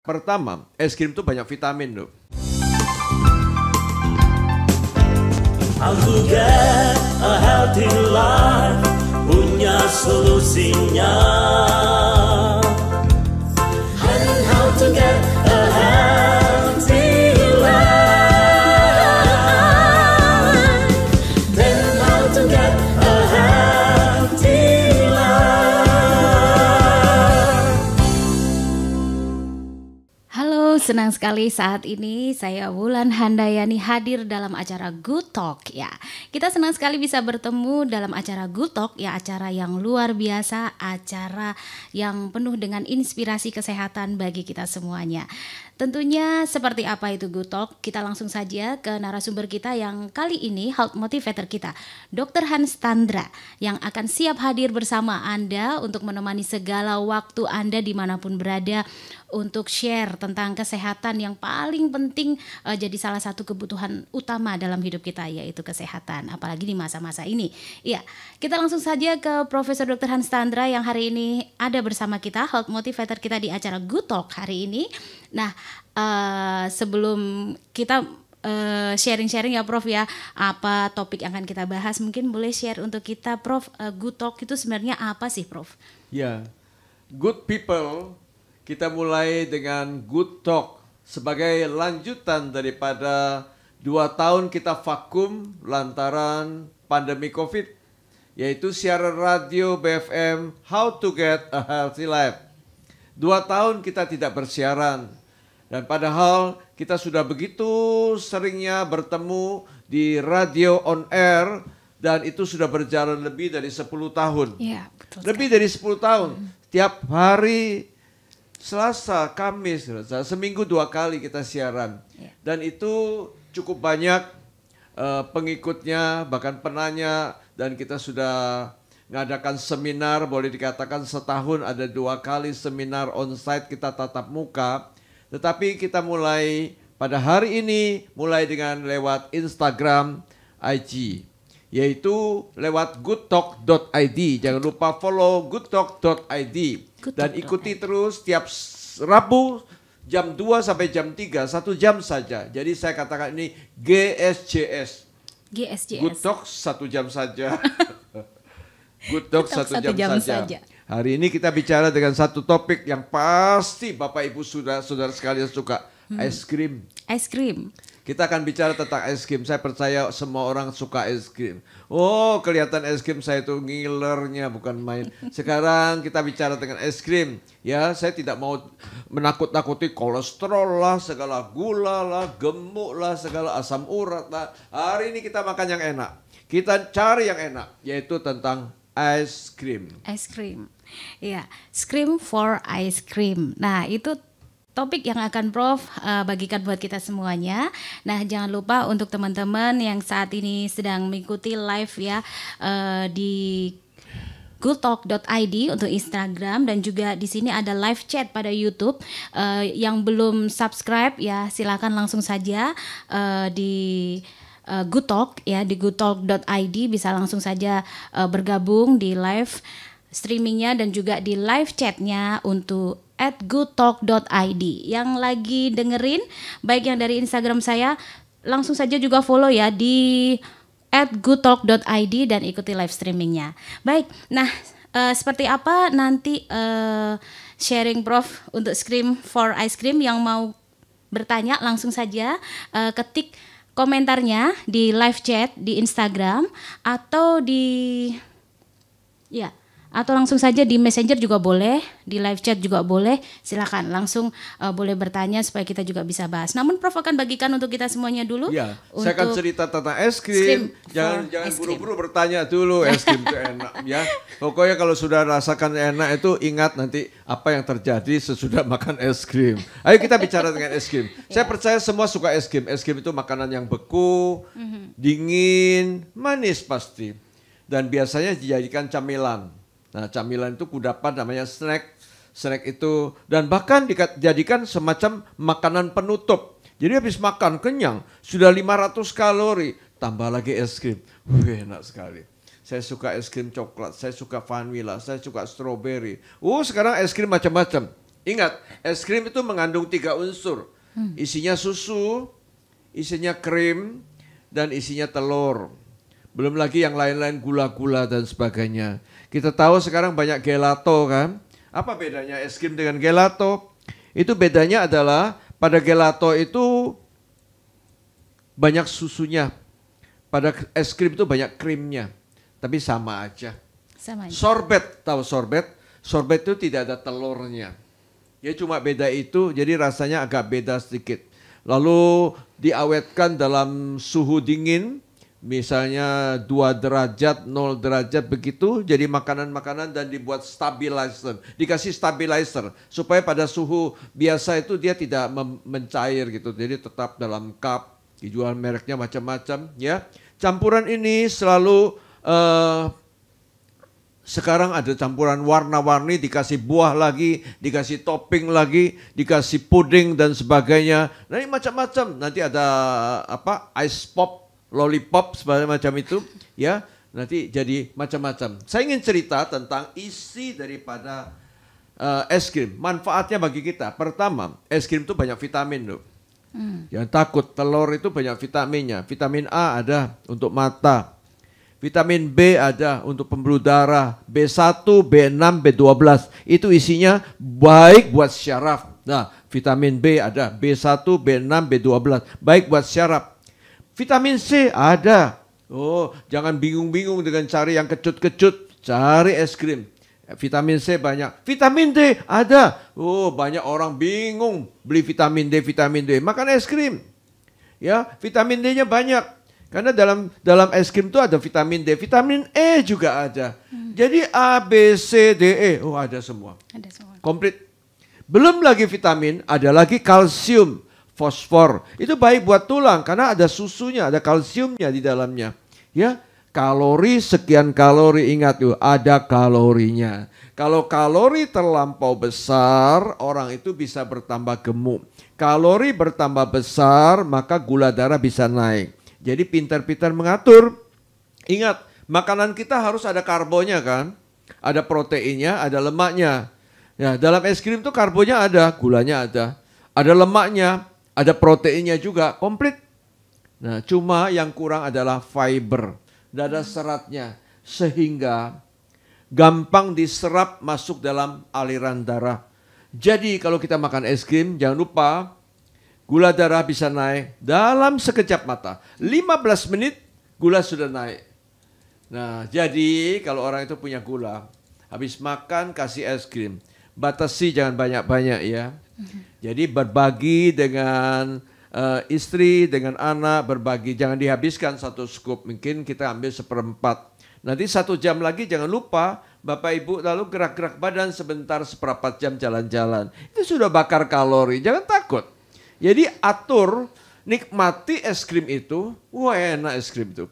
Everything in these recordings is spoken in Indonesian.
Pertama, es krim itu banyak vitamin loh. How to get a healthy life, punya solusinya. And how to get a healthy life, then how to get a healthy life. Halo, senang sekali saat ini saya Wulan Handayani hadir dalam acara Good Talk ya. Kita senang sekali bisa bertemu dalam acara Good Talk ya, acara yang luar biasa, acara yang penuh dengan inspirasi kesehatan bagi kita semuanya. Tentunya seperti apa itu Good Talk? Kita langsung saja ke narasumber kita yang kali ini health motivator kita, Dr. Hans Tandra, yang akan siap hadir bersama Anda untuk menemani segala waktu Anda dimanapun berada untuk share tentang kesehatan yang paling penting, jadi salah satu kebutuhan utama dalam hidup kita, yaitu kesehatan, apalagi di masa-masa ini. Ya, kita langsung saja ke Profesor Dr. Hans Tandra yang hari ini ada bersama kita, health motivator kita di acara Good Talk hari ini. Nah, sebelum kita sharing-sharing ya Prof ya, apa topik yang akan kita bahas, mungkin boleh share untuk kita Prof, Good Talk itu sebenarnya apa sih Prof? Ya, good people, kita mulai dengan Good Talk sebagai lanjutan daripada 2 tahun kita vakum lantaran pandemi COVID, yaitu siaran radio BFM How to Get a Healthy Life. 2 tahun kita tidak bersiaran. Dan padahal kita sudah begitu seringnya bertemu di radio on air dan itu sudah berjalan lebih dari 10 tahun. Iya, betul. Lebih dari 10 tahun. Tiap hari Selasa, Kamis, seminggu 2 kali kita siaran. Dan itu cukup banyak pengikutnya, bahkan penanya, dan kita sudah mengadakan seminar, boleh dikatakan setahun ada 2 kali seminar onsite kita tatap muka. Tetapi kita mulai pada hari ini mulai dengan lewat Instagram, IG, yaitu lewat goodtalk.id. Jangan lupa follow goodtalk.id dan ikuti terus tiap Rabu jam 2 sampai jam 3, 1 jam saja. Jadi saya katakan ini GSJS. Good Talk 1 jam saja. Good Talk 1 jam saja. Hari ini kita bicara dengan satu topik yang pasti Bapak Ibu saudara sekalian suka, es krim. Es krim. Kita akan bicara tentang es krim. Saya percaya semua orang suka es krim. Oh, kelihatan es krim saya itu ngilernya bukan main. Sekarang kita bicara dengan es krim. Ya, saya tidak mau menakut-nakuti kolesterol lah, segala gula lah, gemuk lah, segala asam urat lah. Hari ini kita makan yang enak. Kita cari yang enak, yaitu tentang ice cream. Ice cream. Iya, scream for ice cream. Nah, itu topik yang akan Prof bagikan buat kita semuanya. Nah, jangan lupa untuk teman-teman yang saat ini sedang mengikuti live ya di goodtalk.id untuk Instagram, dan juga di sini ada live chat pada YouTube. Yang belum subscribe ya silakan langsung saja di Good Talk ya, di goodtalk.id bisa langsung saja bergabung di live streamingnya dan juga di live chatnya untuk @goodtalk.id. Yang lagi dengerin baik yang dari Instagram saya, langsung saja juga follow ya di @goodtalk.id dan ikuti live streamingnya. Baik, nah seperti apa nanti sharing Prof untuk Scream for Ice Cream? Yang mau bertanya langsung saja ketik komentarnya di live chat di Instagram atau atau langsung saja di Messenger juga boleh, di live chat juga boleh. Silakan langsung boleh bertanya supaya kita juga bisa bahas. Namun Prof akan bagikan untuk kita semuanya dulu. Ya, saya akan cerita tentang es krim. Jangan buru-buru bertanya dulu, es krim itu enak ya. Pokoknya kalau sudah rasakan enak itu ingat nanti apa yang terjadi sesudah makan es krim. Ayo kita bicara dengan es krim. Saya percaya semua suka es krim. Es krim itu makanan yang beku, dingin, manis pasti. Dan biasanya dijadikan camilan. Nah, camilan itu kudapan namanya snack. Snack itu dan bahkan dijadikan semacam makanan penutup. Jadi habis makan kenyang, sudah 500 kalori, tambah lagi es krim. Enak sekali. Saya suka es krim coklat, saya suka vanilla, saya suka strawberry. Sekarang es krim macam-macam. Ingat, es krim itu mengandung 3 unsur. Isinya susu, isinya krim, dan isinya telur. Belum lagi yang lain-lain, gula-gula dan sebagainya. Kita tahu sekarang banyak gelato kan. Apa bedanya es krim dengan gelato? Itu bedanya adalah pada gelato itu banyak susunya. Pada es krim itu banyak krimnya. Tapi sama aja. Sama aja. Sorbet, tahu sorbet? Sorbet itu tidak ada telurnya. Ya cuma beda itu, jadi rasanya agak beda sedikit. Lalu diawetkan dalam suhu dingin, misalnya 2 derajat, 0 derajat begitu, jadi makanan-makanan dan dibuat stabilizer. Dikasih stabilizer, supaya pada suhu biasa itu dia tidak mencair gitu. Jadi tetap dalam cup, dijual mereknya macam-macam ya. Campuran ini selalu sekarang ada campuran warna-warni, dikasih buah lagi, dikasih topping lagi, dikasih puding dan sebagainya. Nah ini macam-macam. Nanti ada apa? Ice pop, lollipop, macam itu, ya. Nanti jadi macam-macam. Saya ingin cerita tentang isi daripada es krim. Manfaatnya bagi kita. Pertama, es krim itu banyak vitamin loh. Jangan takut, telur itu banyak vitaminnya. Vitamin A ada untuk mata. Vitamin B ada untuk pembuluh darah. B1, B6, B12. Itu isinya baik buat syaraf. Nah, vitamin B ada. B1, B6, B12. Baik buat syaraf. Vitamin C ada. Oh, jangan bingung-bingung dengan cari yang kecut-kecut. Cari es krim. Vitamin C banyak. Vitamin D ada. Oh, banyak orang bingung beli vitamin D, vitamin D. Makan es krim. Ya, vitamin D-nya banyak. Karena dalam es krim itu ada vitamin D, vitamin E juga ada. Jadi A, B, C, D, E. Oh, ada semua. Ada semua. Komplit. Belum lagi vitamin, ada lagi kalsium, fosfor. Itu baik buat tulang karena ada susunya, ada kalsiumnya di dalamnya. Ya. Kalori sekian kalori, ingat yuk, ada kalorinya. Kalau kalori terlampau besar, orang itu bisa bertambah gemuk. Kalori bertambah besar, maka gula darah bisa naik. Jadi pintar-pintar mengatur. Ingat, makanan kita harus ada karbonya kan? Ada proteinnya, ada lemaknya. Ya, dalam es krim itu karbonya ada, gulanya ada. Ada lemaknya, ada proteinnya juga, komplit. Nah, cuma yang kurang adalah fiber. Tidak ada seratnya, sehingga gampang diserap masuk dalam aliran darah. Jadi kalau kita makan es krim, jangan lupa gula darah bisa naik dalam sekejap mata. 15 menit gula sudah naik. Nah, jadi kalau orang itu punya gula, habis makan kasih es krim. Batasi jangan banyak-banyak ya. Jadi berbagi dengan istri, dengan anak, berbagi. Jangan dihabiskan 1 scoop, mungkin kita ambil 1/4. Nanti 1 jam lagi jangan lupa Bapak Ibu lalu gerak-gerak badan sebentar 1/4 jam jalan-jalan. Itu sudah bakar kalori, jangan takut. Jadi atur, nikmati es krim itu, wah enak es krim itu.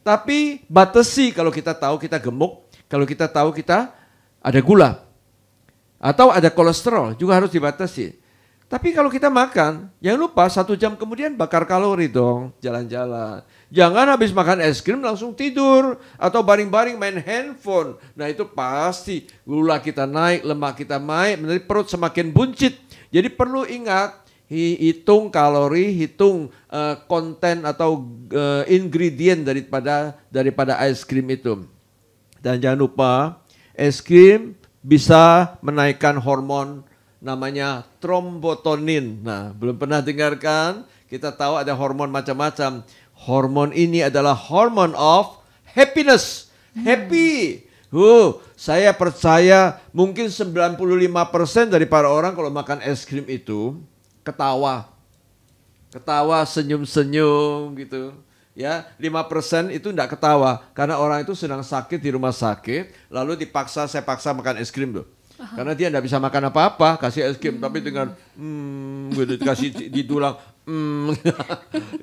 Tapi batasi kalau kita tahu kita gemuk, kalau kita tahu kita ada gula. Atau ada kolesterol, juga harus dibatasi. Tapi kalau kita makan, jangan lupa 1 jam kemudian bakar kalori dong, jalan-jalan. Jangan habis makan es krim langsung tidur atau baring-baring main handphone. Nah itu pasti gula kita naik, lemak kita naik, nanti perut semakin buncit. Jadi perlu ingat, hitung kalori, hitung konten atau ingredient daripada es krim itu. Dan jangan lupa, es krim bisa menaikkan hormon namanya trombotonin. Nah, belum pernah dengarkan? Kita tahu ada hormon macam-macam. Hormon ini adalah hormon of happiness. Happy. Saya percaya mungkin 95% dari para orang kalau makan es krim itu ketawa. Ketawa, senyum-senyum gitu. Ya, 5% itu enggak ketawa karena orang itu sedang sakit di rumah sakit, lalu saya paksa makan es krim tuh. Karena dia tidak bisa makan apa-apa, kasih es krim, tapi dengan gitu dikasih ditulang 5%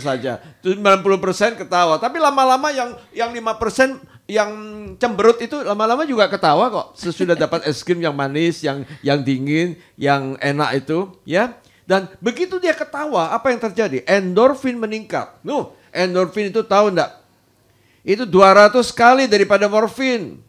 saja. Terus 90% ketawa. Tapi lama-lama yang 5% yang cemberut itu lama-lama juga ketawa kok. Sesudah dapat es krim yang manis, yang dingin, yang enak itu, ya. Dan begitu dia ketawa, apa yang terjadi? Endorfin meningkat. Endorfin itu tahu enggak? Itu 200 kali daripada morfin.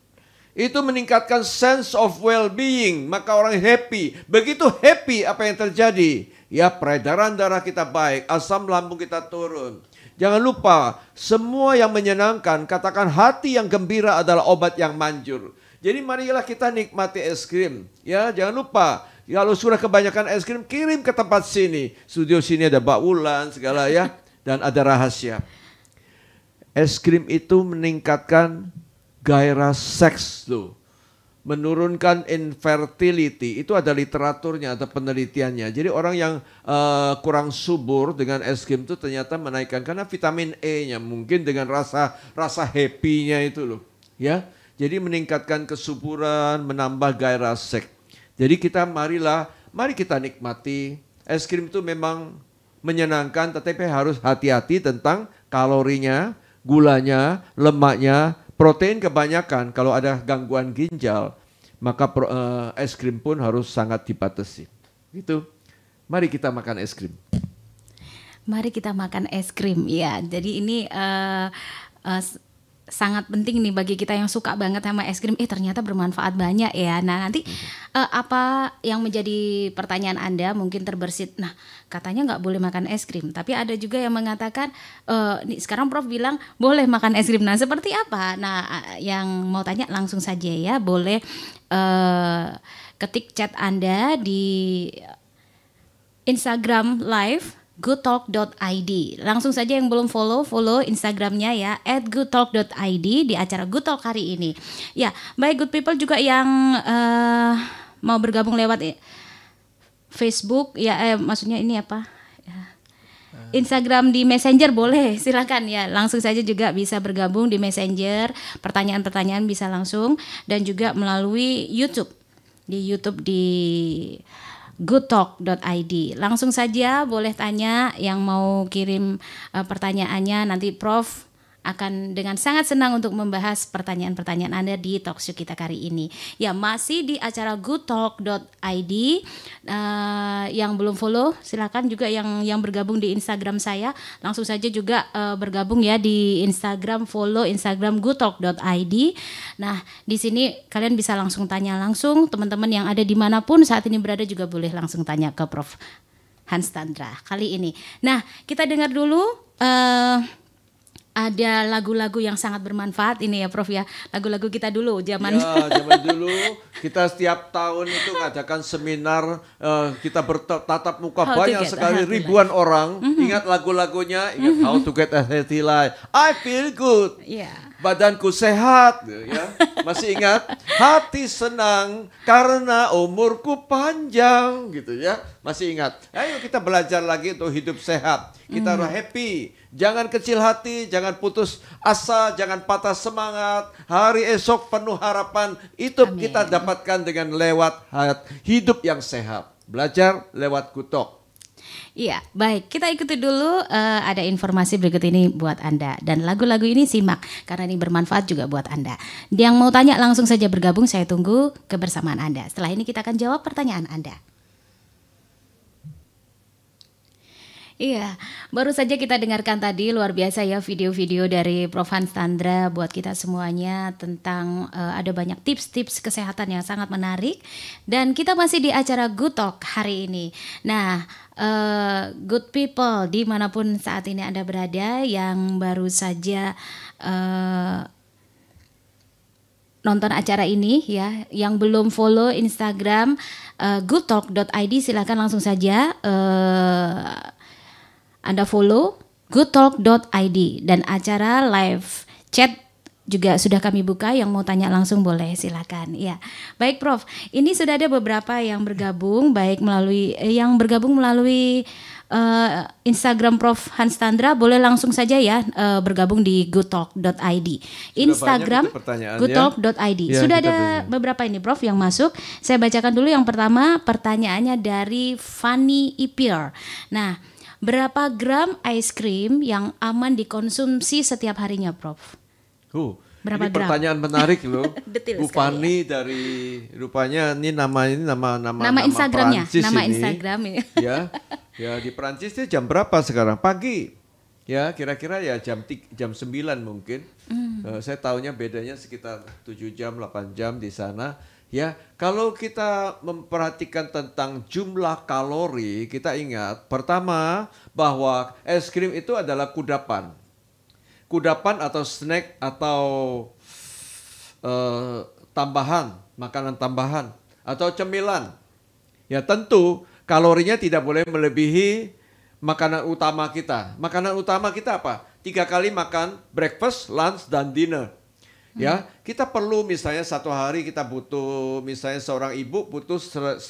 Itu meningkatkan sense of well-being, maka orang happy. Begitu happy apa yang terjadi? Ya, peredaran darah kita baik, asam lambung kita turun. Jangan lupa, semua yang menyenangkan, katakan hati yang gembira adalah obat yang manjur. Jadi marilah kita nikmati es krim. Ya, jangan lupa, kalau sudah kebanyakan es krim, kirim ke tempat sini. Studio sini ada baulan segala ya, dan ada rahasia. Es krim itu meningkatkan gairah seks tuh. Menurunkan infertility, itu ada literaturnya, ada penelitiannya. Jadi orang yang kurang subur dengan es krim itu ternyata menaikkan, karena vitamin E-nya mungkin dengan rasa happy-nya itu loh. Ya, jadi meningkatkan kesuburan, menambah gairah seks. Jadi mari kita nikmati. Es krim itu memang menyenangkan, tetapi harus hati-hati tentang kalorinya, gulanya, lemaknya, protein kebanyakan. Kalau ada gangguan ginjal, maka es krim pun harus sangat dibatasi. Gitu. Mari kita makan es krim. Mari kita makan es krim. Ya, jadi ini sangat penting nih bagi kita yang suka banget sama es krim. Ternyata bermanfaat banyak ya. Nah, nanti apa yang menjadi pertanyaan Anda mungkin terbersit. Nah, katanya nggak boleh makan es krim. Tapi ada juga yang mengatakan, nih, sekarang Prof bilang boleh makan es krim. Nah, seperti apa? Nah, yang mau tanya langsung saja ya. Boleh ketik chat Anda di Instagram Live goodtalk.id. Langsung saja yang belum follow Instagramnya ya @goodtalk.id di acara Good Talk hari ini. Ya, baik good people juga yang mau bergabung lewat Facebook ya, maksudnya ini apa? Instagram di Messenger boleh, silakan ya. Langsung saja juga bisa bergabung di Messenger. Pertanyaan-pertanyaan bisa langsung, dan juga melalui YouTube. Di YouTube di goodtalk.id. Langsung saja boleh tanya, yang mau kirim pertanyaannya, nanti Prof akan dengan sangat senang untuk membahas pertanyaan-pertanyaan Anda di talkshow kita kali ini. Ya, masih di acara goodtalk.id. Yang belum follow silakan juga yang bergabung di Instagram saya, langsung saja juga bergabung ya di Instagram, follow Instagram goodtalk.id. Nah, di sini kalian bisa langsung tanya langsung, teman-teman yang ada dimanapun saat ini berada juga boleh langsung tanya ke Prof Hans Tandra kali ini. Nah, kita dengar dulu ada lagu-lagu yang sangat bermanfaat ini ya Prof ya. Lagu-lagu kita dulu zaman dulu kita setiap tahun itu ngadakan seminar, kita bertatap muka banyak sekali ribuan orang. Ingat lagu-lagunya, ingat How to Get a Healthy Life, I Feel Good, badanku sehat ya. Masih ingat? Hati senang karena umurku panjang gitu ya. Masih ingat? Ayo kita belajar lagi untuk hidup sehat. Kita harus happy. Jangan kecil hati, jangan putus asa, jangan patah semangat. Hari esok penuh harapan. Itu Amin. kita dapatkan dengan lewat hidup yang sehat. Belajar lewat Good Talk. Iya, baik. Kita ikuti dulu, ada informasi berikut ini buat Anda. Dan lagu-lagu ini simak, karena ini bermanfaat juga buat Anda. Yang mau tanya langsung saja bergabung, saya tunggu kebersamaan Anda. Setelah ini kita akan jawab pertanyaan Anda. Iya, baru saja kita dengarkan tadi, luar biasa ya video-video dari Prof Hans Tandra buat kita semuanya tentang ada banyak tips-tips kesehatan yang sangat menarik. Dan kita masih di acara Good Talk hari ini. Nah, good people dimanapun saat ini Anda berada, yang baru saja nonton acara ini ya, yang belum follow Instagram goodtalk.id, silakan langsung saja Anda follow goodtalk.id, dan acara live chat juga sudah kami buka, yang mau tanya langsung boleh silakan. Ya, baik Prof. Ini sudah ada beberapa yang bergabung, baik melalui Instagram Prof Hans Tandra, boleh langsung saja ya bergabung di goodtalk.id. Instagram goodtalk.id. Ya, sudah ada beberapa ini Prof yang masuk. Saya bacakan dulu yang pertama, pertanyaannya dari Fanny Ipir. Nah, berapa gram es krim yang aman dikonsumsi setiap harinya, Prof? Berapa ini gram? Pertanyaan menarik loh. Detil Bu Fani dari rupanya ini nama Instagramnya, Perancis nama ini. Instagram ya. Ya di Perancis itu jam berapa sekarang? Pagi. Ya, kira-kira ya jam 9 mungkin. Saya tahunya bedanya sekitar 7 jam, 8 jam di sana. Ya, kalau kita memperhatikan tentang jumlah kalori, kita ingat pertama bahwa es krim itu adalah kudapan. Kudapan atau snack atau tambahan, makanan tambahan atau cemilan. Ya tentu kalorinya tidak boleh melebihi makanan utama kita. Makanan utama kita apa? 3 kali makan breakfast, lunch, dan dinner. Ya, kita perlu misalnya satu hari kita butuh, misalnya seorang ibu butuh 1.800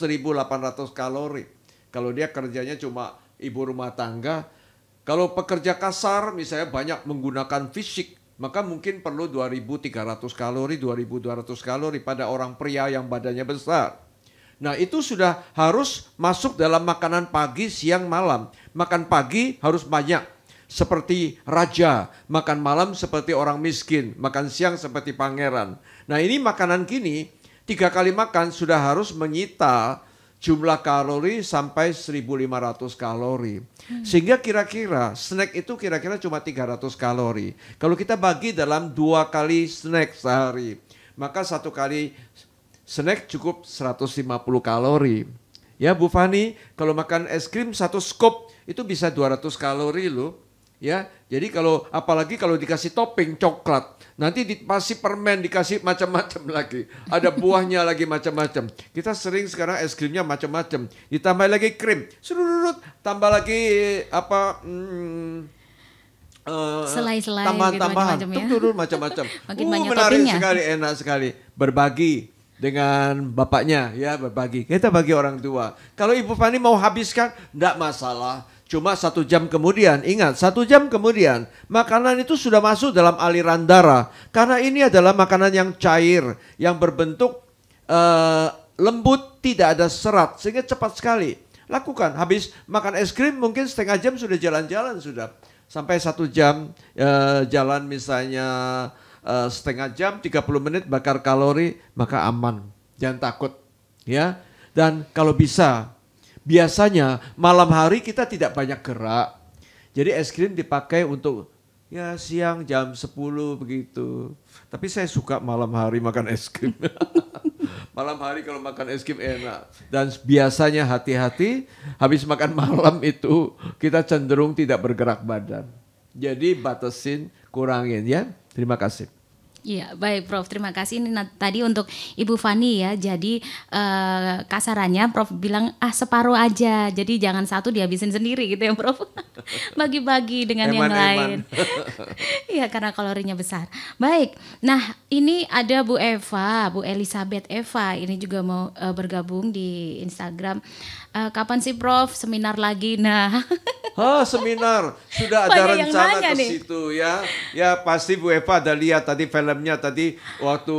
kalori. Kalau dia kerjanya cuma ibu rumah tangga, kalau pekerja kasar misalnya banyak menggunakan fisik, maka mungkin perlu 2.300 kalori, 2.200 kalori pada orang pria yang badannya besar. Nah itu sudah harus masuk dalam makanan pagi, siang, malam. Makan pagi harus banyak. Seperti raja, makan malam seperti orang miskin, makan siang seperti pangeran. Nah ini makanan kini 3 kali makan sudah harus menyita jumlah kalori sampai 1.500 kalori. Sehingga kira-kira snack itu kira-kira cuma 300 kalori. Kalau kita bagi dalam 2 kali snack sehari, maka 1 kali snack cukup 150 kalori. Ya Bu Fani, kalau makan es krim 1 scoop itu bisa 200 kalori loh. Ya, jadi apalagi kalau dikasih topping coklat, nanti dikasih permen, dikasih macam-macam lagi, ada buahnya lagi macam-macam. Kita sering sekarang es krimnya macam-macam, ditambah lagi krim, tambah lagi apa? Selai-selai tambahan-tambahan, gitu, macam-macam. Makin banyak Menarik toppingnya. sekali, enak sekali. Berbagi dengan bapaknya, ya berbagi. Kita bagi orang tua. Kalau Ibu Fani mau habiskan, enggak masalah. Cuma 1 jam kemudian, ingat 1 jam kemudian makanan itu sudah masuk dalam aliran darah. Karena ini adalah makanan yang cair, yang berbentuk lembut, tidak ada serat, sehingga cepat sekali. Lakukan, habis makan es krim mungkin setengah jam sudah jalan-jalan sudah. Sampai 1 jam jalan misalnya setengah jam, 30 menit bakar kalori, maka aman. Jangan takut. Ya. Dan kalau bisa, biasanya malam hari kita tidak banyak gerak. Jadi es krim dipakai untuk ya siang jam 10 begitu. Tapi saya suka malam hari makan es krim. Malam hari kalau makan es krim enak. Dan biasanya hati-hati habis makan malam itu kita cenderung tidak bergerak badan. Jadi batasin, kurangin ya. Terima kasih. Iya, baik Prof. Terima kasih. Ini tadi untuk Ibu Fani ya. Jadi kasarannya Prof bilang separuh aja. Jadi jangan satu dihabisin sendiri gitu ya Prof. Bagi-bagi dengan yang lain. Iya, karena kalorinya besar. Baik. Nah, ini ada Bu Eva, Bu Elizabeth Eva. Ini juga mau bergabung di Instagram. Kapan sih Prof seminar lagi? Nah. Seminar. Sudah ada Banyak yang rencana nanya ke nih. situ ya. Ya pasti Bu Eva ada lihat tadi filmnya tadi waktu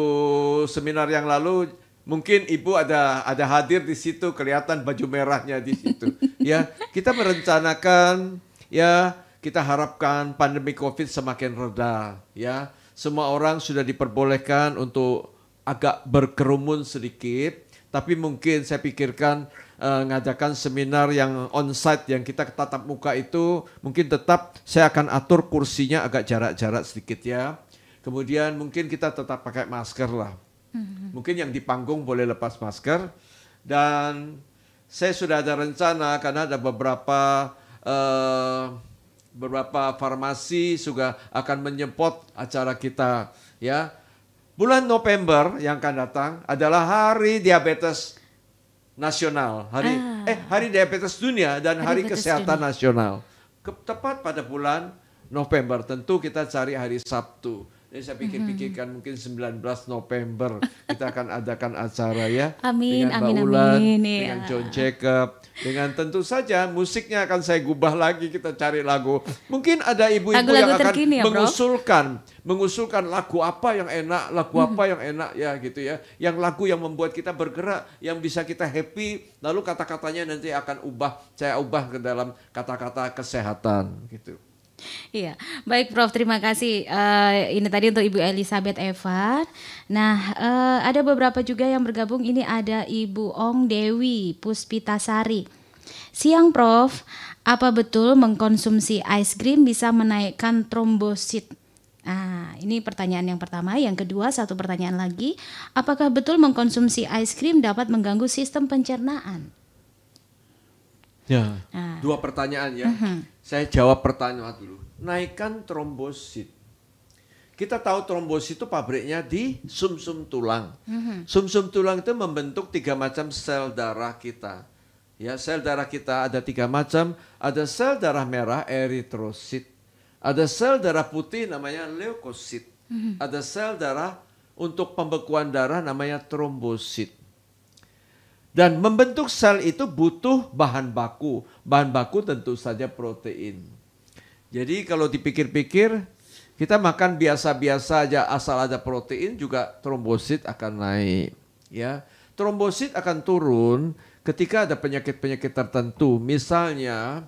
seminar yang lalu. Mungkin Ibu ada hadir di situ, kelihatan baju merahnya di situ. Ya, kita merencanakan ya, kita harapkan pandemi Covid semakin reda ya. Semua orang sudah diperbolehkan untuk agak berkerumun sedikit, tapi mungkin saya pikirkan ngadakan seminar yang onsite yang kita tatap muka itu mungkin tetap saya akan atur kursinya agak jarak-jarak sedikit ya. Kemudian mungkin kita tetap pakai masker lah. Mungkin yang di panggung boleh lepas masker. Dan saya sudah ada rencana karena ada beberapa farmasi juga akan menyempot acara kita ya. Bulan November yang akan datang adalah Hari Diabetes Nasional, Hari Diabetes Dunia dan Hari Kesehatan Nasional. Tepat pada bulan November, tentu kita cari hari Sabtu. Jadi saya pikir-pikirkan mungkin 19 November kita akan adakan acara ya. Amin, dengan amin, Mbak Ulan, amin, dengan ya. John Jacob, dengan tentu saja musiknya akan saya gubah lagi, kita cari lagu. Mungkin ada ibu-ibu Lagu-lagu yang akan terkini ya, Bro? mengusulkan lagu apa yang enak, lagu apa yang enak ya gitu ya. Yang lagu yang membuat kita bergerak, yang bisa kita happy, lalu kata-katanya nanti akan saya ubah ke dalam kata-kata kesehatan gitu. Iya, baik Prof, terima kasih. Ini tadi untuk Ibu Elizabeth Eva. Nah, ada beberapa juga yang bergabung. Ini ada Ibu Ong Dewi Puspitasari. Siang Prof, Apa betul mengkonsumsi ice cream bisa menaikkan trombosit? Nah, ini pertanyaan yang pertama. Yang kedua, satu pertanyaan lagi. Apakah betul mengkonsumsi ice cream dapat mengganggu sistem pencernaan? Ya, dua pertanyaan ya. Saya jawab pertanyaan dulu. Naikkan trombosit. Kita tahu trombosit itu pabriknya di sumsum tulang. Sumsum tulang itu membentuk 3 macam sel darah kita. Ya, sel darah kita ada 3 macam. Ada sel darah merah, eritrosit. Ada sel darah putih namanya leukosit. Ada sel darah untuk pembekuan darah namanya trombosit. Dan membentuk sel itu butuh bahan baku. Bahan baku tentu saja protein. Jadi kalau dipikir-pikir, kita makan biasa-biasa aja asal ada protein juga trombosit akan naik. Ya, trombosit akan turun ketika ada penyakit-penyakit tertentu. Misalnya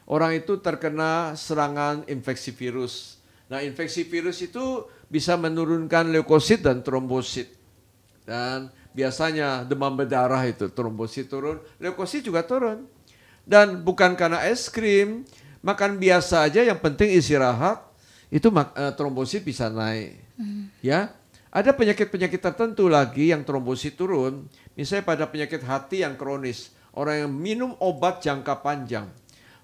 orang itu terkena serangan infeksi virus. Nah, infeksi virus itu bisa menurunkan leukosit dan trombosit. Dan biasanya demam berdarah itu trombosit turun, leukosit juga turun. Dan bukan karena es krim, makan biasa aja yang penting istirahat, itu trombosit bisa naik. Ya, ada penyakit-penyakit tertentu lagi yang trombosit turun. Misalnya pada penyakit hati yang kronis, orang yang minum obat jangka panjang.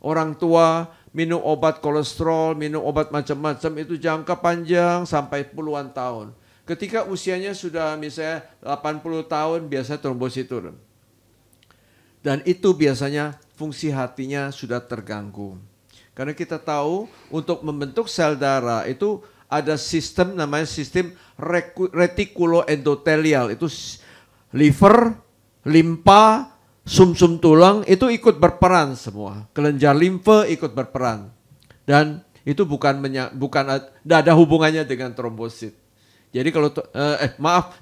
Orang tua minum obat kolesterol, minum obat macam-macam itu jangka panjang sampai puluhan tahun. Ketika usianya sudah misalnya 80 tahun biasa trombosit turun. Dan itu biasanya fungsi hatinya sudah terganggu. Karena kita tahu untuk membentuk sel darah itu ada sistem namanya sistem retikuloendotelial. Itu liver, limpa, sumsum tulang itu ikut berperan semua. Kelenjar limfe ikut berperan. Dan itu bukan ada hubungannya dengan trombosit. Jadi kalau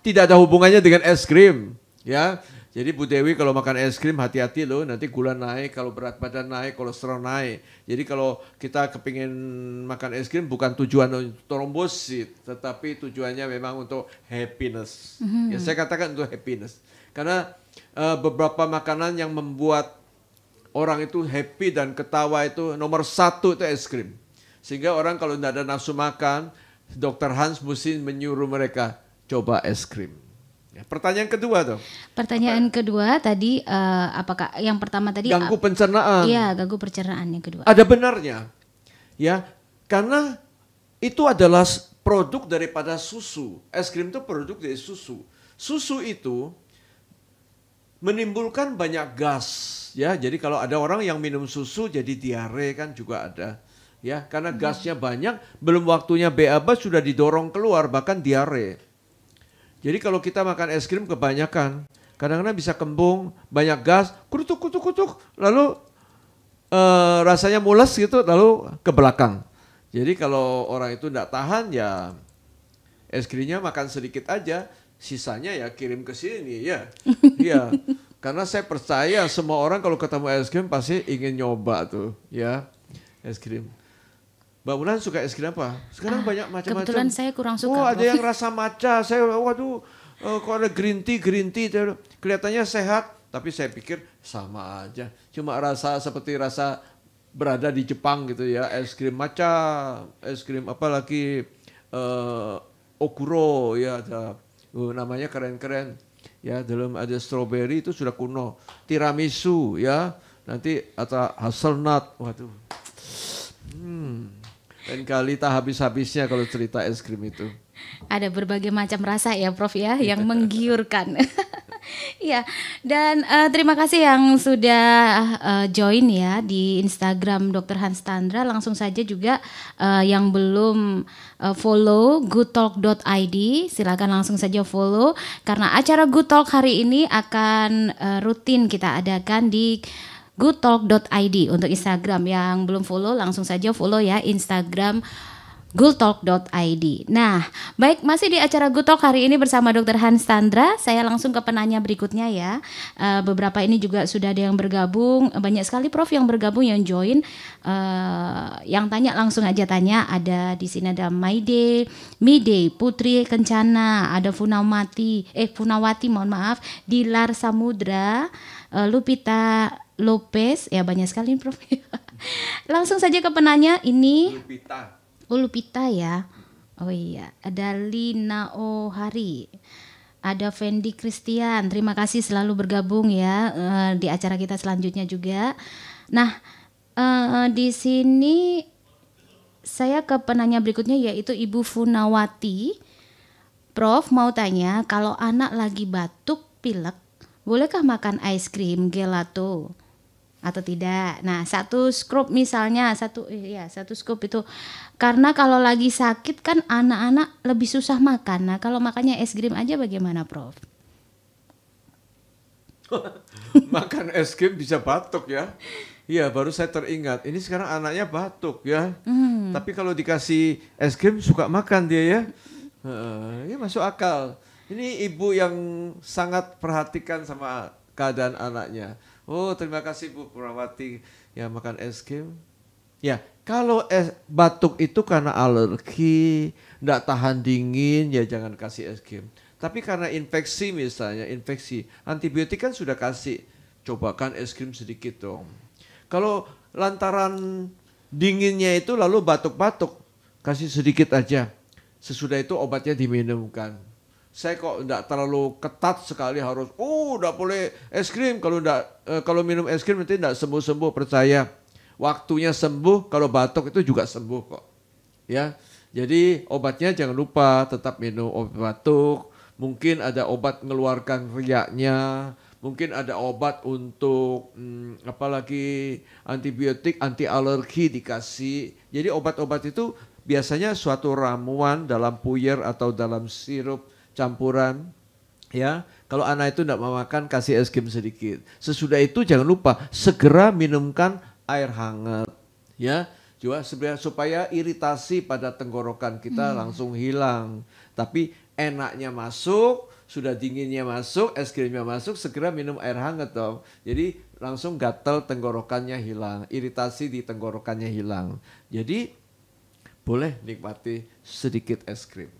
tidak ada hubungannya dengan es krim, ya. Jadi Bu Dewi kalau makan es krim hati-hati loh, nanti gula naik, kalau berat badan naik, kolesterol naik. Jadi kalau kita kepingin makan es krim bukan tujuan untuk trombosit, tetapi tujuannya memang untuk happiness. Ya saya katakan untuk happiness. Karena beberapa makanan yang membuat orang itu happy dan ketawa itu nomor 1 itu es krim. Sehingga orang kalau tidak ada nafsu makan, Dr. Hans mesti menyuruh mereka coba es krim. Ya, pertanyaan kedua tuh. Pertanyaan kedua tadi apakah yang pertama tadi ganggu pencernaan? Iya, ganggu pencernaan yang kedua. Ada benarnya. Ya, karena itu adalah produk daripada susu. Es krim itu produk dari susu. Susu itu menimbulkan banyak gas, ya. Jadi kalau ada orang yang minum susu jadi diare kan juga ada. Ya, karena gasnya banyak, belum waktunya BAB sudah didorong keluar bahkan diare. Jadi kalau kita makan es krim kebanyakan, kadang-kadang bisa kembung, banyak gas, kutuk, lalu rasanya mules gitu, lalu ke belakang. Jadi kalau orang itu tidak tahan ya es krimnya makan sedikit aja, sisanya ya kirim ke sini ya. Iya. Karena saya percaya semua orang kalau ketemu es krim pasti ingin nyoba tuh, ya. Es krim. Mbak Mulan suka es krim apa? Sekarang banyak macam-macam. Kebetulan saya kurang suka. Oh, ada yang rasa matcha. Saya waduh, kok ada green tea. Kelihatannya sehat, tapi saya pikir sama aja. Cuma rasa seperti rasa berada di Jepang gitu ya. Es krim matcha, es krim apalagi okuro ya ada. Namanya keren-keren. Ya, dalam ada strawberry itu sudah kuno. Tiramisu ya. Nanti atau hazelnut. Waduh. Dan kali tak habis-habisnya kalau cerita es krim itu. Ada berbagai macam rasa ya Prof ya yang menggiurkan. Iya, dan terima kasih yang sudah join ya di Instagram Dr. Hans Tandra. Langsung saja juga yang belum follow goodtalk.id, silakan langsung saja follow. Karena acara Good Talk hari ini akan rutin kita adakan di goodtalk.id untuk Instagram. Yang belum follow langsung saja follow ya Instagram goodtalk.id. Nah, baik, masih di acara Good Talk hari ini bersama Dr. Hans Tandra. Saya langsung ke penanya berikutnya ya. Beberapa ini juga sudah ada yang bergabung. Banyak sekali Prof yang bergabung, yang join. Yang tanya langsung aja tanya. Ada di sini ada Mide, Putri Kencana, ada Funawati, mohon maaf, Dilar Samudra, Lupita Lopez, ya banyak sekali Prof. Langsung saja ke penanya ini. Lupita. Lupita ya. Oh iya, ada Lina Ohari. Ada Fendi Christian. Terima kasih selalu bergabung ya di acara kita selanjutnya juga. Nah, di sini saya ke penanya berikutnya yaitu Ibu Funawati. Prof mau tanya, kalau anak lagi batuk, pilek, bolehkah makan es krim gelato atau tidak? Nah, satu scoop misalnya, satu scoop itu karena kalau lagi sakit kan anak-anak lebih susah makan. Nah, kalau makannya es krim aja bagaimana, Prof? Makan es krim bisa batuk ya. Iya, baru saya teringat. Ini sekarang anaknya batuk ya. Tapi kalau dikasih es krim suka makan dia ya. Ini masuk akal. Ini ibu yang sangat perhatikan sama keadaan anaknya. Oh, terima kasih Bu Purawati yang makan es krim. Ya, kalau batuk itu karena alergi, enggak tahan dingin, ya jangan kasih es krim. Tapi karena infeksi misalnya, antibiotik kan sudah kasih. Cobakan es krim sedikit dong. Kalau lantaran dinginnya itu lalu batuk-batuk, kasih sedikit aja. Sesudah itu obatnya diminumkan. Saya kok enggak terlalu ketat sekali harus, enggak boleh es krim. Kalau minum es krim nanti enggak sembuh-sembuh, percaya. Waktunya sembuh, kalau batuk itu juga sembuh kok. Ya. Jadi obatnya jangan lupa tetap minum obat batuk. Mungkin ada obat mengeluarkan riaknya. Mungkin ada obat untuk apalagi antibiotik, anti alergi dikasih. Jadi obat-obat itu biasanya suatu ramuan dalam puyer atau dalam sirup campuran. Ya, kalau anak itu tidak mau makan kasih es krim sedikit. Sesudah itu jangan lupa segera minumkan air hangat. Ya, juga supaya iritasi pada tenggorokan kita langsung hilang. Tapi enaknya masuk, sudah dinginnya masuk, es krimnya masuk, segera minum air hangat dong. Jadi langsung gatal tenggorokannya hilang, iritasi di tenggorokannya hilang. Jadi boleh nikmati sedikit es krim.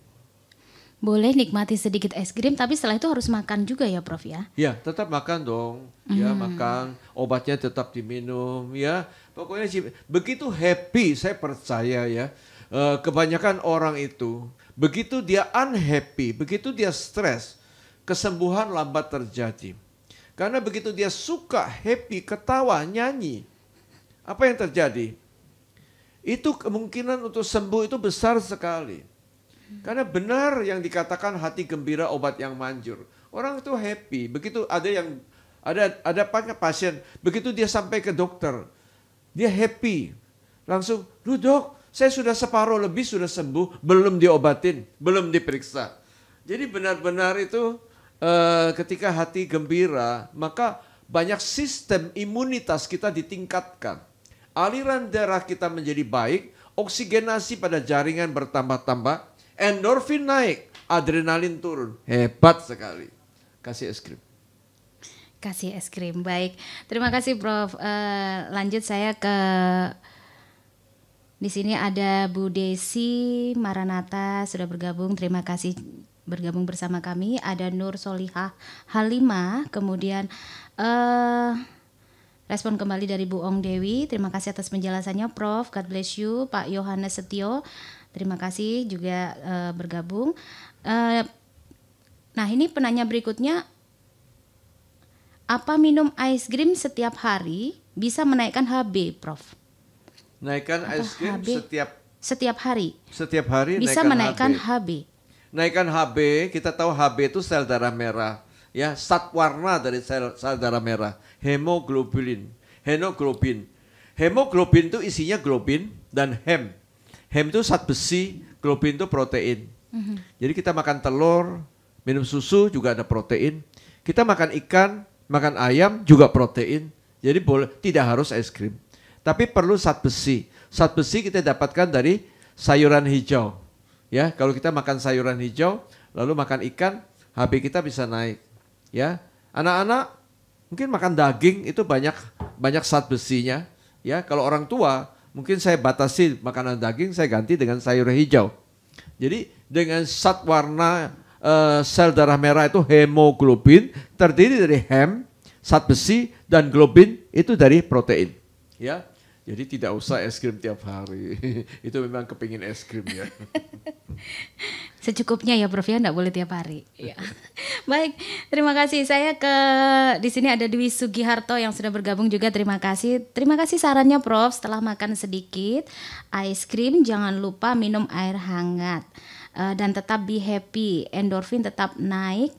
Boleh nikmati sedikit es krim, tapi setelah itu harus makan juga ya Prof ya? Ya, tetap makan dong. Ya, makan, obatnya tetap diminum ya. Pokoknya begitu happy, saya percaya ya. Kebanyakan orang itu begitu dia unhappy, begitu dia stres, kesembuhan lambat terjadi. Karena begitu dia suka, happy, ketawa, nyanyi, apa yang terjadi? Itu kemungkinan untuk sembuh itu besar sekali. Karena benar yang dikatakan hati gembira obat yang manjur. Orang itu happy, begitu ada pasien, begitu dia sampai ke dokter, dia happy. Langsung, "Duh dok, saya sudah separuh lebih sudah sembuh, belum diobatin, belum diperiksa." Jadi benar-benar itu ketika hati gembira, maka banyak sistem imunitas kita ditingkatkan. Aliran darah kita menjadi baik, oksigenasi pada jaringan bertambah-tambah, endorfin naik, adrenalin turun. Hebat sekali. Kasih es krim. Kasih es krim, baik. Terima kasih Prof. Lanjut saya ke, di sini ada Bu Desi Maranata sudah bergabung. Terima kasih bergabung bersama kami. Ada Nur Solihah Halimah, kemudian respon kembali dari Bu Ong Dewi. Terima kasih atas penjelasannya Prof. God bless you. Pak Yohanes Setio, terima kasih juga bergabung. Nah ini penanya berikutnya, apa minum es krim setiap hari bisa menaikkan HB, Prof? Naikkan es krim setiap hari. Setiap hari bisa menaikkan HB. Naikkan HB, kita tahu HB itu sel darah merah. Ya, zat warna dari sel darah merah, hemoglobin. Hemoglobin itu isinya globin dan hem. Hem itu zat besi, globin itu protein. Jadi kita makan telur, minum susu juga ada protein. Kita makan ikan, makan ayam juga protein. Jadi tidak harus es krim. Tapi perlu zat besi. Zat besi kita dapatkan dari sayuran hijau. Ya, kalau kita makan sayuran hijau, lalu makan ikan, HB kita bisa naik. Ya, anak-anak mungkin makan daging itu banyak zat besinya. Ya, kalau orang tua mungkin saya batasi makanan daging, saya ganti dengan sayur hijau. Jadi dengan zat warna sel darah merah itu hemoglobin terdiri dari hem, zat besi dan globin itu dari protein. Ya, jadi tidak usah es krim tiap hari. Itu memang kepingin es krim ya. Secukupnya ya Prof ya, enggak boleh tiap hari. Ya. Baik, terima kasih. Saya di sini ada Dwi Sugiharto yang sudah bergabung juga. Terima kasih. Terima kasih sarannya Prof. Setelah makan sedikit ice cream jangan lupa minum air hangat dan tetap be happy. Endorfin tetap naik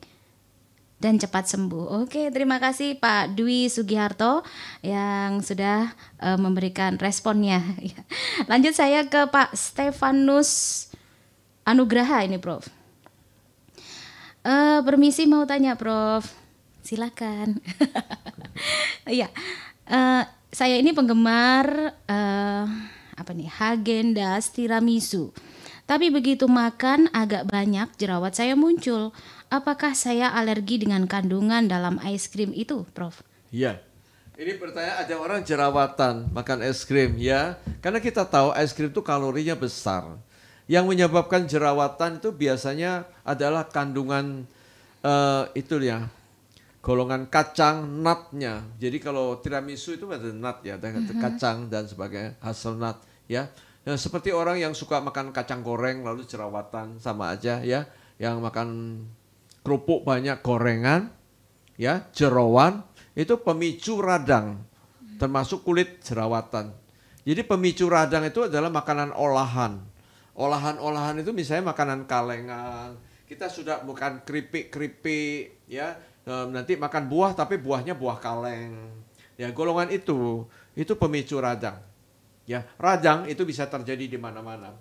dan cepat sembuh. Oke, terima kasih Pak Dwi Sugiharto yang sudah memberikan responnya. Lanjut saya ke Pak Stefanus Anugraha ini Prof. Permisi mau tanya Prof. Silakan. Iya, saya ini penggemar Häagen-Dazs tiramisu. Tapi begitu makan agak banyak jerawat saya muncul. Apakah saya alergi dengan kandungan dalam es krim itu, Prof? Iya. Ini pertanyaan, ada orang jerawatan makan es krim ya. Karena kita tahu es krim itu kalorinya besar. Yang menyebabkan jerawatan itu biasanya adalah kandungan itu ya, golongan kacang nutnya. Jadi kalau tiramisu itu ada nut ya, ada kacang dan sebagainya, hazelnut ya. Nah, seperti orang yang suka makan kacang goreng lalu jerawatan sama aja ya. Yang makan kerupuk banyak gorengan ya, jerawan itu pemicu radang, termasuk kulit jerawatan. Jadi pemicu radang itu adalah makanan olahan. Olahan-olahan itu misalnya makanan kalengan, kita sudah makan keripik-keripik ya, nanti makan buah tapi buahnya buah kaleng. Ya, golongan itu pemicu radang. Ya, radang itu bisa terjadi di mana-mana.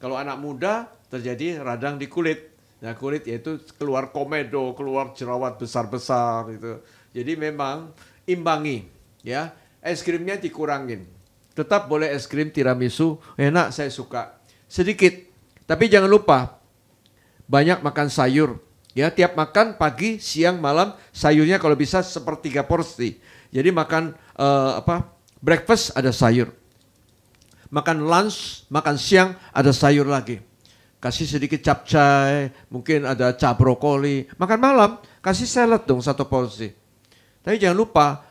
Kalau anak muda terjadi radang di kulit. Nah, kulit yaitu keluar komedo, keluar jerawat besar-besar itu. Jadi memang imbangi ya, es krimnya dikurangin. Tetap boleh es krim tiramisu, enak saya suka. Sedikit, tapi jangan lupa banyak makan sayur. Ya, tiap makan pagi, siang, malam sayurnya kalau bisa 1/3 porsi. Jadi makan breakfast ada sayur. Makan lunch, makan siang ada sayur lagi. Kasih sedikit capcay, mungkin ada cap brokoli. Makan malam kasih salad dong 1 porsi. Tapi jangan lupa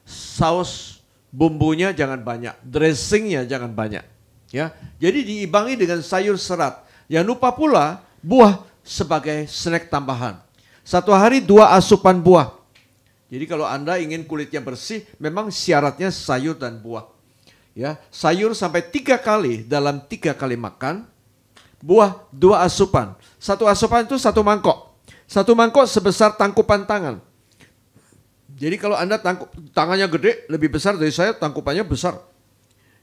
saus bumbunya jangan banyak, dressingnya jangan banyak. Ya, jadi diimbangi dengan sayur serat. Jangan lupa pula buah sebagai snack tambahan. 1 hari 2 asupan buah. Jadi kalau Anda ingin kulitnya bersih, memang syaratnya sayur dan buah. Ya, sayur sampai 3 kali dalam 3 kali makan. Buah 2 asupan. 1 asupan itu 1 mangkok. 1 mangkok sebesar tangkupan tangan. Jadi kalau Anda tangannya gede, lebih besar dari saya, tangkupannya besar.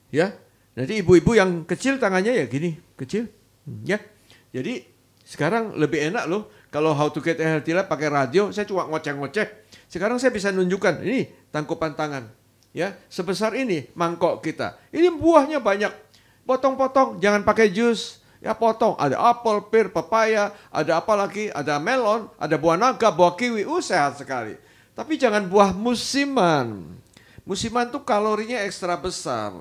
Ya. Nanti ibu-ibu yang kecil tangannya ya gini, kecil. Ya. Jadi sekarang lebih enak loh. Kalau How to Get a Healthy Life pakai radio, saya cuma ngoceh-ngoceh. Sekarang saya bisa nunjukkan, ini tangkupan tangan. Ya, sebesar ini mangkok kita. Ini buahnya banyak. Potong-potong, jangan pakai jus. Ya potong, ada apel, pir, pepaya, ada apa lagi? Ada melon, ada buah naga, buah kiwi. Sehat sekali. Tapi jangan buah musiman. Musiman tuh kalorinya ekstra besar.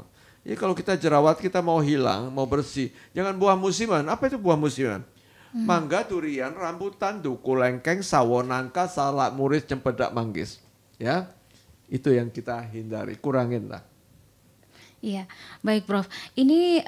Jadi kalau kita jerawat, kita mau hilang, mau bersih, jangan buah musiman. Apa itu buah musiman? Mangga, durian, rambutan, duku, lengkeng, sawo, nangka, salak, muris, cempedak, manggis. Ya, itu yang kita hindari, kurangin lah. Iya, baik Prof. Ini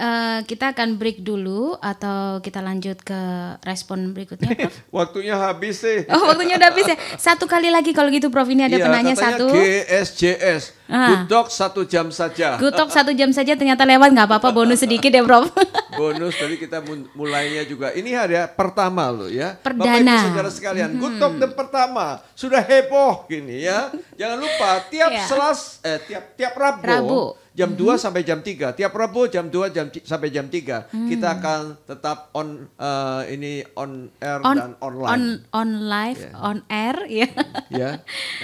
kita akan break dulu atau kita lanjut ke respon berikutnya, Prof? Waktunya habis sih. Oh, waktunya udah habis ya. 1 kali lagi kalau gitu, Prof. Ini ada penanya satu. GSJS, Good Talk 1 jam saja. Good Talk 1 jam saja, ternyata lewat, nggak apa-apa, bonus sedikit ya, Prof. Bonus, tadi kita mulainya juga. Ini hari pertama loh ya. Perdana. Bapak Ibu saudara sekalian, Good Talk dan pertama sudah heboh gini ya. Jangan lupa tiap tiap Rabu. Jam 2 sampai jam 3. Tiap Rabu jam 2 sampai jam 3. Kita akan tetap on air dan online. On live, on air ya. Ya.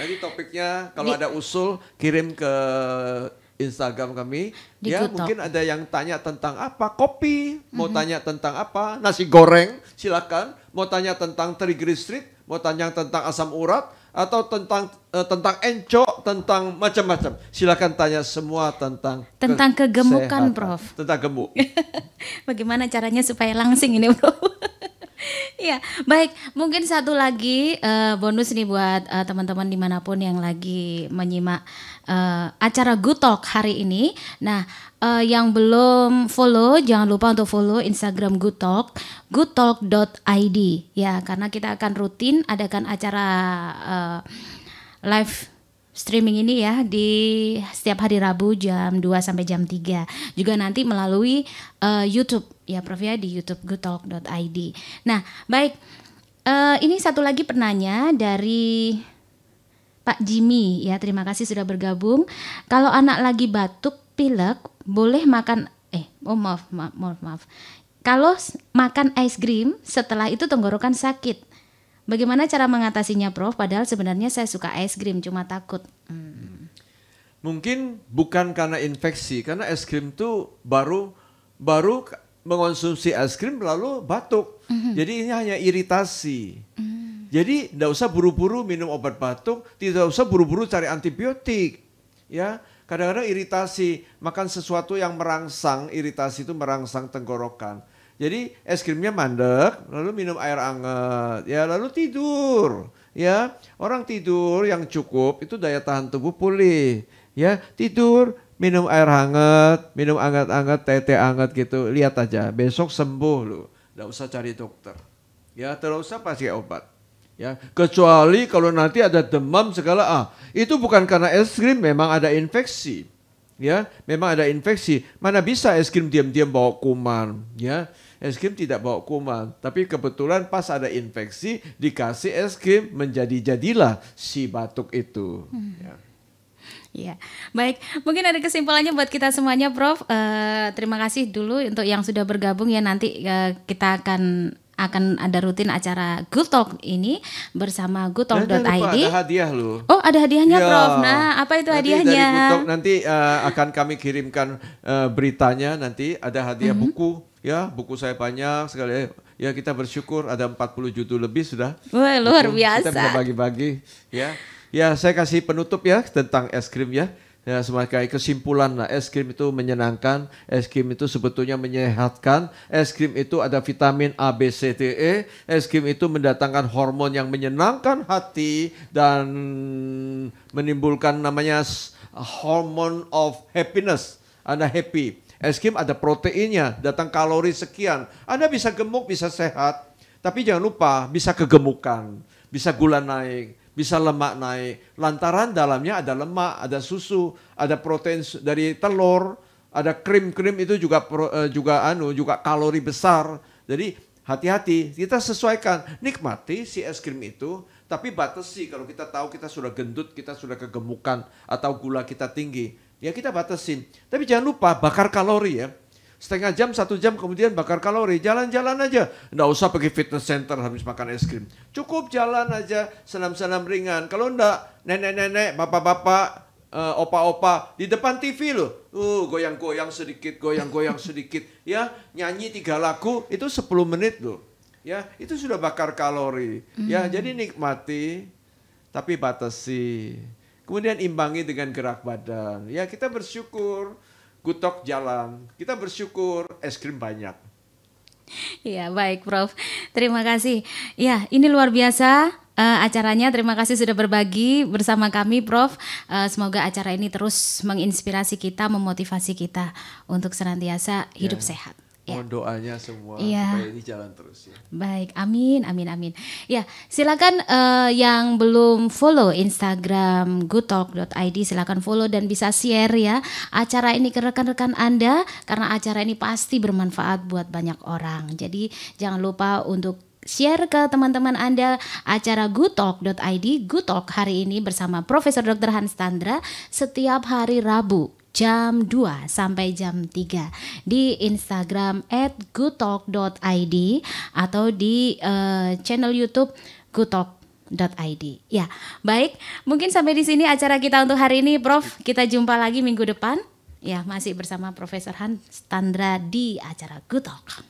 Nanti topiknya kalau ada usul kirim ke Instagram kami. Ya, mungkin ada yang tanya tentang apa? Kopi, mau tanya tentang apa? Nasi goreng, silakan. Mau tanya tentang triglycerid, mau tanya tentang asam urat, atau tentang encok, tentang macam-macam. Silakan tanya semua tentang kegemukan, Prof. Tentang gemuk. Bagaimana caranya supaya langsing ini, Prof? Iya, baik. Mungkin satu lagi bonus nih buat teman-teman dimanapun yang lagi menyimak acara Good Talk hari ini. Nah, yang belum follow, jangan lupa untuk follow Instagram Good Talk, goodtalk.id ya, karena kita akan rutin adakan acara live streaming ini ya di setiap hari Rabu jam 2 sampai jam 3. Juga nanti melalui YouTube ya Prof ya, di YouTube goodtalk.id. Nah, baik. Ini satu lagi penanya dari Pak Jimmy ya, terima kasih sudah bergabung. Kalau anak lagi batuk, pilek, boleh makan maaf. Kalau makan es krim setelah itu tenggorokan sakit. Bagaimana cara mengatasinya, Prof? Padahal sebenarnya saya suka es krim, cuma takut. Mungkin bukan karena infeksi, karena es krim itu baru mengonsumsi es krim lalu batuk. Jadi ini hanya iritasi. Jadi tidak usah buru-buru minum obat batuk, tidak usah buru-buru cari antibiotik. Ya, kadang-kadang iritasi, makan sesuatu yang merangsang, iritasi itu merangsang tenggorokan. Jadi es krimnya mandek, lalu minum air hangat, ya lalu tidur, ya orang tidur yang cukup itu daya tahan tubuh pulih, ya tidur, minum air hangat, minum hangat-hangat, teh hangat gitu, lihat aja besok sembuh loh, nggak usah cari dokter, ya tidak usah pakai obat, ya kecuali kalau nanti ada demam segala, itu bukan karena es krim, memang ada infeksi. Ya, memang ada infeksi. Mana bisa es krim diam-diam bawa kuman, ya? Es krim tidak bawa kuman, tapi kebetulan pas ada infeksi dikasih es krim menjadi-jadilah si batuk itu. Ya. Ya, baik. Mungkin ada kesimpulannya buat kita semuanya, Prof. Terima kasih dulu untuk yang sudah bergabung ya. Nanti kita akan ada rutin acara Good Talk ini bersama goodtalk.id. Ada hadiah loh. Oh, ada hadiahnya, Ya. Prof. Nah, apa itu hadiahnya? Dari Good Talk nanti akan kami kirimkan beritanya, nanti ada hadiah buku, ya buku saya banyak sekali. Ya kita bersyukur ada 40 judul lebih sudah. Wah, luar biasa. Kita bisa bagi-bagi, ya. Ya saya kasih penutup ya tentang es krim ya. Ya, sebagai kesimpulan lah, es krim itu menyenangkan, es krim itu sebetulnya menyehatkan, es krim itu ada vitamin A, B, C, D, E, es krim itu mendatangkan hormon yang menyenangkan hati dan menimbulkan namanya hormone of happiness, Anda happy. Es krim ada proteinnya, datang kalori sekian, Anda bisa gemuk, bisa sehat, tapi jangan lupa bisa kegemukan, bisa gula naik, bisa lemak naik, lantaran dalamnya ada lemak, ada susu, ada protein dari telur, ada krim-krim itu juga kalori besar. Jadi hati-hati, kita sesuaikan, nikmati si es krim itu, tapi batasi kalau kita tahu kita sudah gendut, kita sudah kegemukan atau gula kita tinggi, ya kita batasin. Tapi jangan lupa bakar kalori ya. Setengah jam, 1 jam kemudian bakar kalori, jalan-jalan aja. Nggak usah pergi fitness center habis makan es krim. Cukup jalan aja, senam-senam ringan. Kalau enggak, nenek-nenek, bapak-bapak, opa-opa, di depan TV loh. Goyang-goyang sedikit, goyang-goyang sedikit. Ya, nyanyi 3 lagu, itu 10 menit loh. Ya, itu sudah bakar kalori. Ya, jadi nikmati, tapi batasi. Kemudian imbangi dengan gerak badan. Ya, kita bersyukur. Good Talk jalan, kita bersyukur es krim banyak. Ya baik Prof, terima kasih. Ya ini luar biasa acaranya, terima kasih sudah berbagi bersama kami Prof. Semoga acara ini terus menginspirasi kita, memotivasi kita untuk senantiasa hidup sehat. Ya. Mohon doanya semua ya. supaya ini jalan terus ya. Baik, amin, amin, amin. Ya, silakan yang belum follow Instagram goodtalk.id silakan follow dan bisa share ya acara ini ke rekan-rekan Anda karena acara ini pasti bermanfaat buat banyak orang. Jadi jangan lupa untuk share ke teman-teman Anda acara goodtalk.id, Good Talk hari ini bersama Profesor Dr. Hans Tandra setiap hari Rabu jam 2 sampai jam 3 di Instagram @goodtalk.id atau di channel YouTube goodtalk.id. Ya, baik. Mungkin sampai di sini acara kita untuk hari ini, Prof. Kita jumpa lagi minggu depan. Ya, masih bersama Profesor Hans Tandra di acara Good Talk.